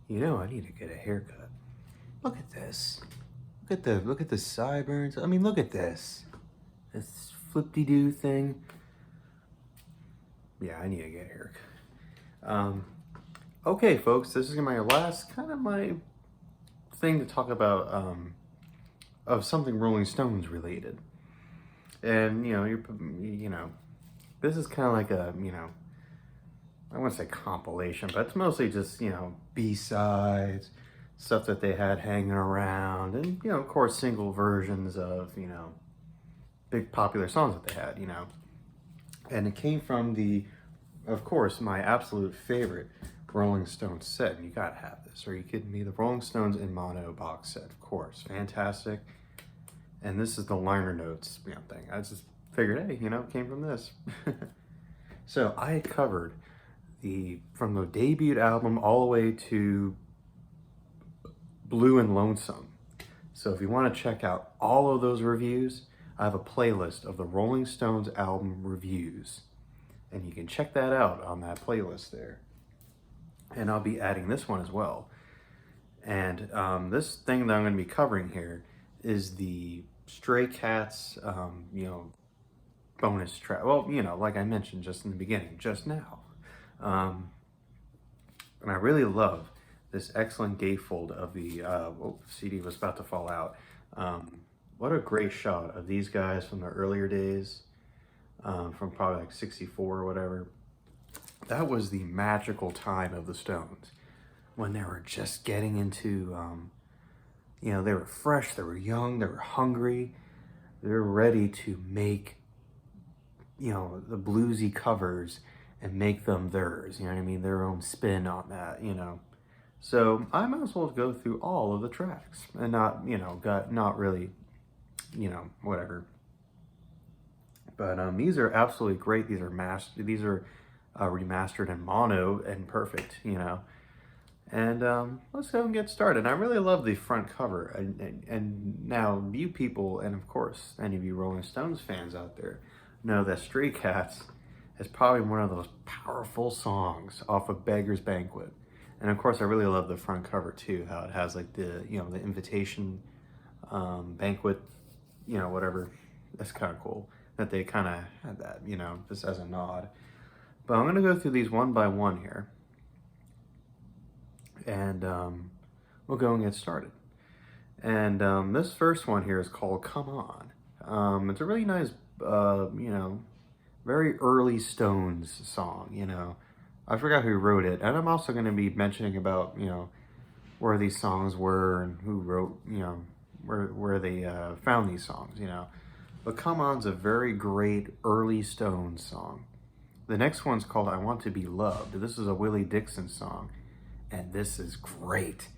You know, I need to get a haircut. Look at this. Look at the sideburns. I mean, look at this. This flip-de-doo thing. Yeah, I need to get a haircut. Okay, folks, this is my last kind of my thing to talk about of something Rolling Stones related. And you know, this is kind of like a I wouldn't say compilation, but it's mostly just B-sides, stuff that they had hanging around, and of course single versions of big popular songs that they had. And it came from of course, my absolute favorite Rolling Stones set. And you gotta have this. Are you kidding me? The Rolling Stones in mono box set, of course, fantastic. And this is the liner notes thing. I just figured, hey, it came from this. So I had covered from the debut album all the way to Blue and Lonesome. So if you want to check out all of those reviews, I have a playlist of the Rolling Stones album reviews. And you can check that out on that playlist there. And I'll be adding this one as well. And this thing that I'm going to be covering here is the Stray Cats, bonus track. Well, like I mentioned just in the beginning, just now. And I really love this excellent gatefold of the CD was about to fall out. What a great shot of these guys from the earlier days, from probably like 64 or whatever. That was the magical time of the Stones when they were just getting into, they were fresh, they were young, they were hungry, they were ready to make, the bluesy covers and make them theirs, you know what I mean? Their own spin on that, So I might as well go through all of the tracks and not really, whatever. But these are absolutely great. These are remastered in mono and perfect, And let's go and get started. I really love the front cover. And now you people, and of course any of you Rolling Stones fans out there, know that Stray Cats is probably one of those powerful songs off of Beggar's Banquet. And of course I really love the front cover too, how it has like the invitation banquet, whatever. That's kind of cool that they kind of had that, just as a nod. But I'm going to go through these one by one here. And we'll go and get started. And this first one here is called Come On. It's a really nice, very early Stones song, I forgot who wrote it. And I'm also going to be mentioning about, where these songs were and who wrote, where they found these songs, But Come On's a very great early Stones song. The next one's called I Want to Be Loved. This is a Willie Dixon song. And this is great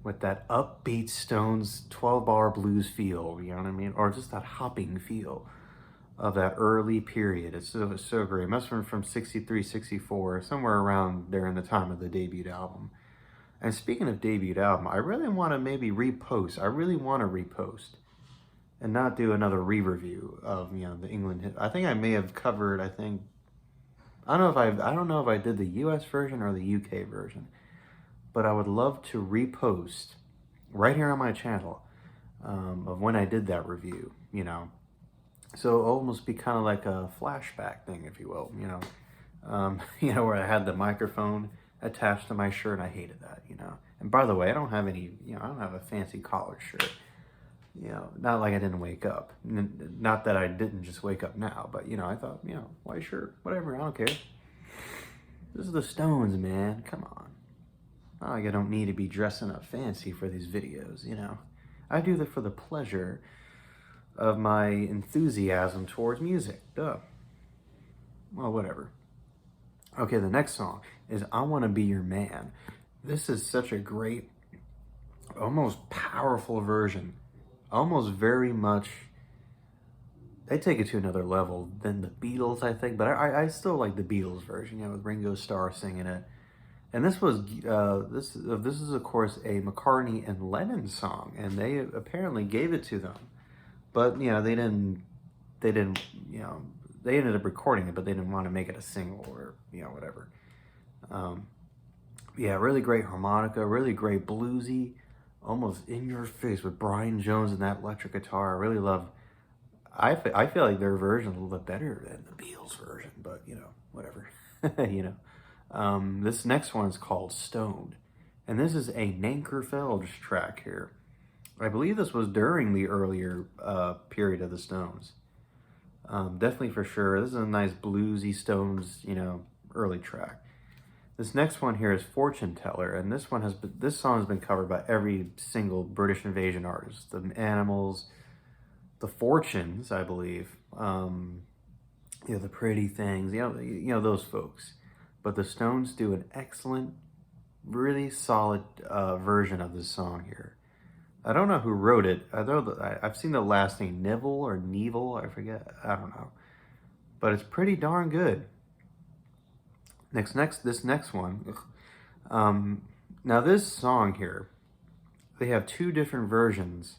with that upbeat Stones 12-bar blues feel, you know what I mean? Or just that hopping feel of that early period. It's so great. It must have been from 63, 64, somewhere around there in the time of the debut album. And speaking of debut album, I really want to repost. I really want to repost and not do another re-review of, the England hit. I think I may have covered, I don't know if I did the US version or the UK version. But I would love to repost right here on my channel of when I did that review, So it'll almost be kind of like a flashback thing, if you will, where I had the microphone attached to my shirt. I hated that, And by the way, I don't have any, I don't have a fancy collared shirt, not like I didn't wake up. Not that I didn't just wake up now, but, I thought, white shirt, whatever, I don't care. This is the Stones, man. Come on. Not like I don't need to be dressing up fancy for these videos, I do that for the pleasure of my enthusiasm towards music. Duh. Well, whatever. Okay, the next song is I Want to Be Your Man. This is such a great, almost powerful version. Almost very much, they take it to another level than the Beatles, I think. But I still like the Beatles version, with Ringo Starr singing it. And this was this is of course a McCartney and Lennon song, and they apparently gave it to them, but they didn't they ended up recording it, but they didn't want to make it a single or whatever. Yeah, really great harmonica, really great bluesy, almost in your face with Brian Jones and that electric guitar. I really love. I feel like their version is a little bit better than the Beatles version, but you know, whatever. you know. This next one is called Stoned, and this is a Nankerfelds track here. I believe this was during the earlier period of the Stones. Definitely for sure. This is a nice bluesy Stones, you know, early track. This next one here is Fortune Teller, and this song has been covered by every single British Invasion artist. The Animals, the Fortunes, I believe. You know, the Pretty Things. You know those folks. But the Stones do an excellent, really solid version of this song here. I don't know who wrote it. I've seen the last name Neville or Neville. I forget. I don't know, but it's pretty darn good. This next one. Now this song here, they have two different versions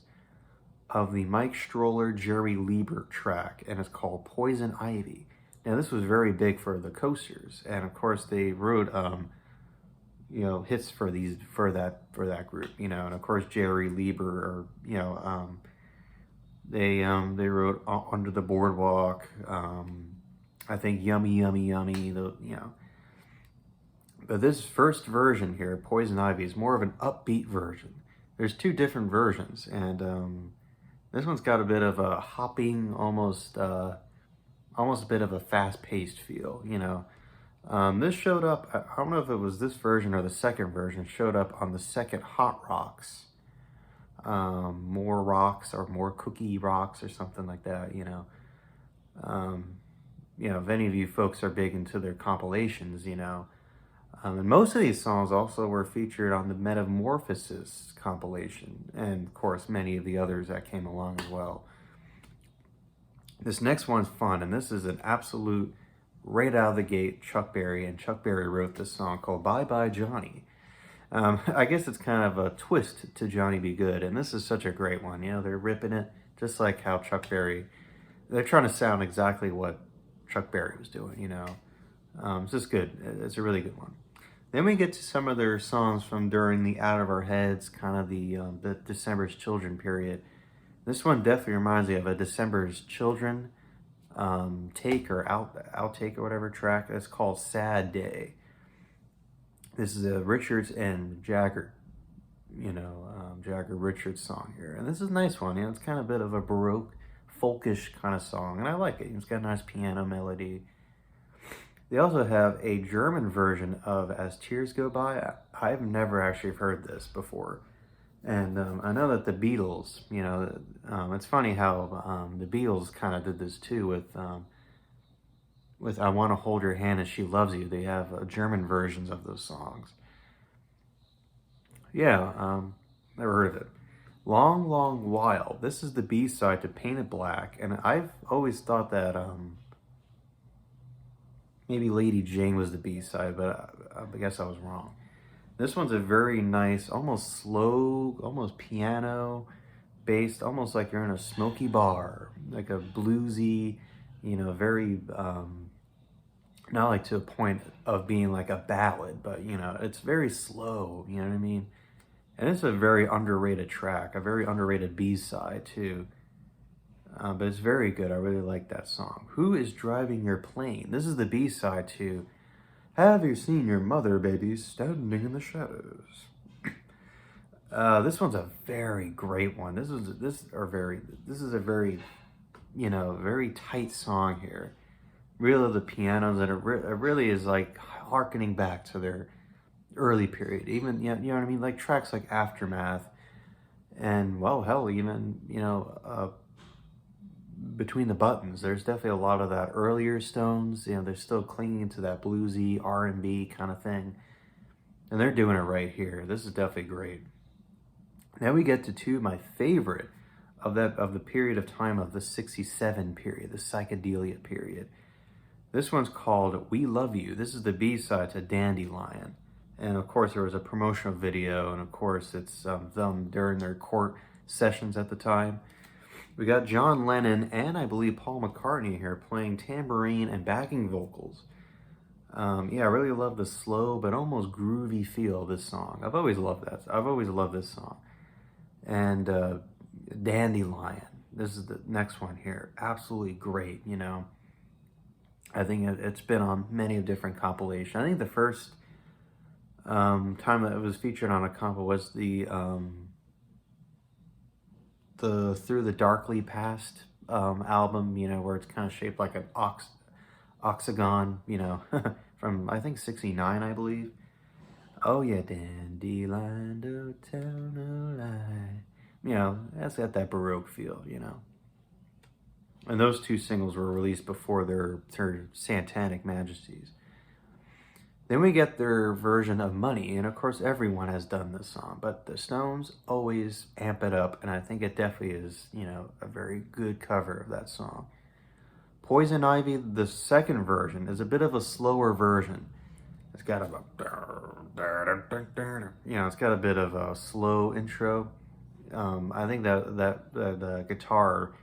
of the Mike Stroller Jerry Lieber track, and it's called Poison Ivy. Now this was very big for the Coasters, and of course they wrote you know, hits for that group, you know, and of course Jerry Lieber, or you know, they wrote Under the Boardwalk, I think Yummy Yummy Yummy, you know. But this first version here, Poison Ivy, is more of an upbeat version. There's two different versions, and this one's got a bit of a hopping, almost a bit of a fast-paced feel, you know. This showed up, I don't know if it was this version or the second version, showed up on the second Hot Rocks. More Rocks or More Cookie Rocks or something like that, you know. You know, if any of you folks are big into their compilations, you know. And most of these songs also were featured on the Metamorphosis compilation, and of course many of the others that came along as well. This next one's fun, and this is an absolute right out of the gate Chuck Berry, and Chuck Berry wrote this song called Bye Bye Johnny. I guess it's kind of a twist to Johnny Be Good, and this is such a great one. You know, they're ripping it just like how Chuck Berry, they're trying to sound exactly what Chuck Berry was doing, you know. It's just good. It's a really good one. Then we get to some of their songs from during the Out of Our Heads, kind of the December's Children period. This one definitely reminds me of a December's Children take or outtake or whatever track. It's called Sad Day. This is a Richards and Jagger, you know, Jagger Richards song here. And this is a nice one. You know, it's kind of a bit of a Baroque, folkish kind of song, and I like it. It's got a nice piano melody. They also have a German version of As Tears Go By. I've never actually heard this before. And I know that the Beatles, you know, it's funny how the Beatles kind of did this too with I Want to Hold Your Hand As She Loves You. They have German versions of those songs. Yeah, never heard of it. Long, Long While. This is the B-side to Painted Black, and I've always thought that maybe Lady Jane was the B-side, but I guess I was wrong. This one's a very nice, almost slow, almost piano based, almost like you're in a smoky bar, like a bluesy, you know, very, not like to a point of being like a ballad, but you know, it's very slow, you know what I mean? And it's a very underrated track, a very underrated B-side too. But it's very good. I really like that song. Who is Driving Your Plane? This is the B-side to Have You Seen Your Mother, Baby, Standing in the Shadows? This one's a very great one. This is a very, you know, very tight song here. Really, the pianos, and it really is like harkening back to their early period. Even, you know what I mean? Like tracks like Aftermath, and well, hell, even, you know, Between the Buttons. There's definitely a lot of that earlier Stones. You know, they're still clinging to that bluesy R&B kind of thing, and they're doing it right here. This is definitely great. Now we get to two of my favorite of the period of time of the '67 period, the psychedelia period. This one's called We Love You. This is the B-side to Dandelion. And of course there was a promotional video, and of course it's them during their court sessions at the time. We got John Lennon and I believe Paul McCartney here playing tambourine and backing vocals. Yeah, I really love the slow but almost groovy feel of this song. I've always loved that. I've always loved this song. And Dandelion. This is the next one here. Absolutely great, you know. I think it's been on many of different compilations. I think the first time that it was featured on a comp was the Through the Darkly Past album, you know, where it's kind of shaped like an oxagon, you know, from I think '69, I believe. Oh yeah, dandelion, don't tell no lie. You know, that's got that Baroque feel, you know. And those two singles were released before their Satanic Majesties. Then we get their version of Money, and of course everyone has done this song, but the Stones always amp it up, and I think it definitely is, you know, a very good cover of that song. Poison Ivy, the second version, is a bit of a slower version. It's got a, you know, it's got a bit of a slow intro. I think that the guitar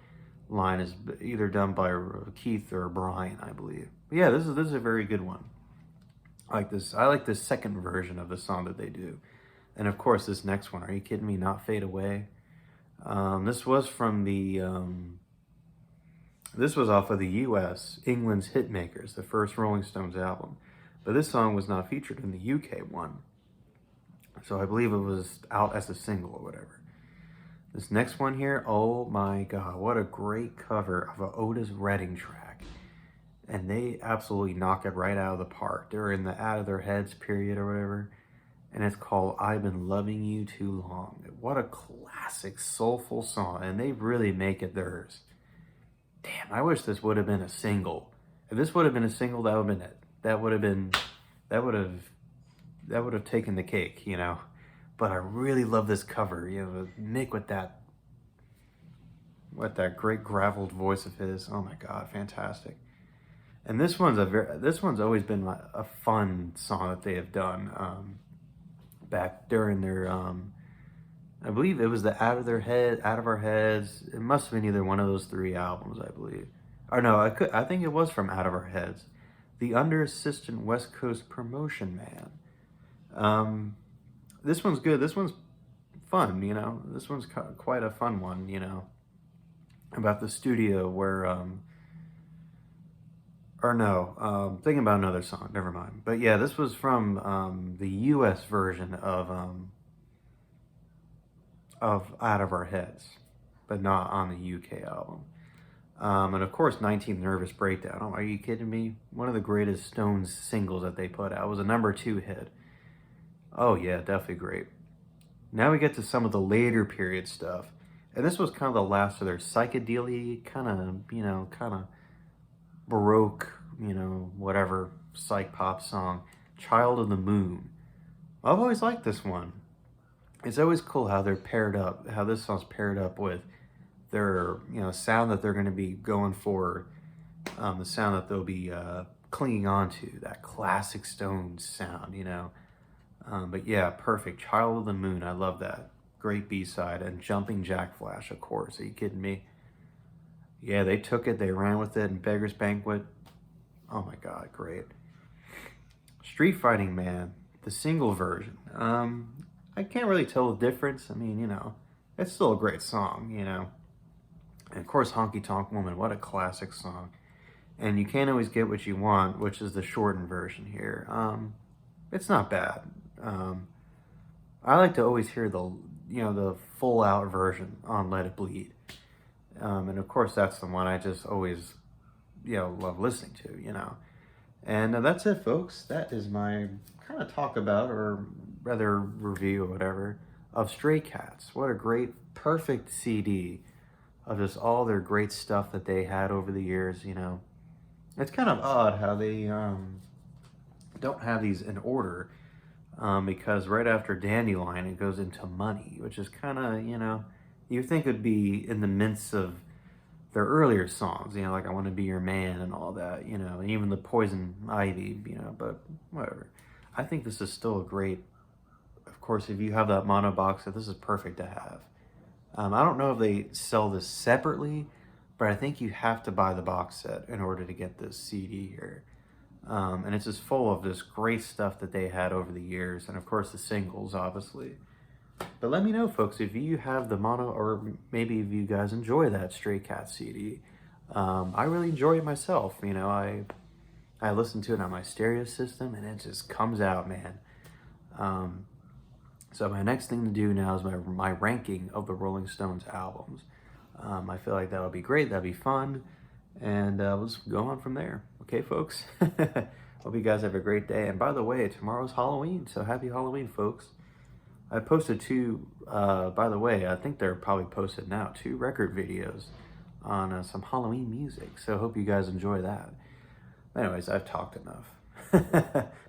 line is either done by Keith or Brian, I believe. But yeah, this is a very good one. I like this. I like this second version of the song that they do, and of course this next one. Are you kidding me? Not Fade Away. This was from the. This was off of the U.S. England's Hitmakers, the first Rolling Stones album, but this song was not featured in the U.K. one. So I believe it was out as a single or whatever. This next one here, oh my god, what a great cover of an Otis Redding track. And they absolutely knock it right out of the park. They're in the Out of Their Heads period or whatever. And it's called I've Been Loving You Too Long. What a classic, soulful song. And they really make it theirs. Damn, I wish this would have been a single. If this would have been a single, that would have been it. That would have taken the cake, you know. But I really love this cover. You know, Mick with that great graveled voice of his. Oh my god, fantastic. And this one's always been a fun song that they have done back during their I believe it was the Out of Our Heads. It must have been either one of those three albums, I believe. Or no, I think it was from Out of Our Heads. The Under Assistant West Coast Promotion Man. This one's good. This one's fun, you know. This one's quite a fun one, you know. About the studio where thinking about another song. Never mind. But yeah, this was from the U.S. version of Out of Our Heads, but not on the UK album. And of course, 19th Nervous Breakdown. Oh, are you kidding me? One of the greatest Stones singles that they put out. It was a #2 hit. Oh yeah, definitely great. Now we get to some of the later period stuff. And this was kind of the last of their psychedelia, kind of Baroque, you know, whatever, psych pop song, Child of the Moon. I've always liked this one. It's always cool how they're paired up, how this song's paired up with their, you know, sound that they're going to be going for, the sound that they'll be clinging on to, that classic Stones sound, you know. But yeah, perfect. Child of the Moon, I love that. Great B-side. And Jumping Jack Flash, of course. Are you kidding me? Yeah, they took it, they ran with it in Beggar's Banquet. Oh my god, great. Street Fighting Man, the single version. I can't really tell the difference. I mean, you know, it's still a great song, you know. And of course, Honky Tonk Woman, what a classic song. And you can't always get what you want, which is the shortened version here. It's not bad. I like to always hear the full out version on Let It Bleed. And of course, that's the one I just always, you know, love listening to, you know. And that's it, folks. That is my kind of talk about, or rather review or whatever, of Stray Cats. What a great, perfect CD of just all their great stuff that they had over the years, you know. It's kind of odd how they don't have these in order, because right after Dandelion, it goes into Money, which is kind of, you know, you think it'd be in the midst of their earlier songs, you know, like I Want to Be Your Man and all that, you know, and even the Poison Ivy, you know, but whatever. I think this is still a great, of course, if you have that mono box set, this is perfect to have. I don't know if they sell this separately, but I think you have to buy the box set in order to get this CD here. And it's just full of this great stuff that they had over the years, and of course the singles, obviously. But let me know, folks, if you have the mono, or maybe if you guys enjoy that Stray Cat CD. I really enjoy it myself. You know, I listen to it on my stereo system, and it just comes out, man. So my next thing to do now is my ranking of the Rolling Stones albums. I feel like that would be great. That'd be fun, and we'll just go on from there. Okay, folks. Hope you guys have a great day. And by the way, tomorrow's Halloween, so happy Halloween, folks. I posted two, by the way, I think they're probably posted now, 2 record videos on some Halloween music. So hope you guys enjoy that. Anyways, I've talked enough.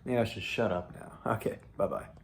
Maybe I should shut up now. Okay, bye-bye.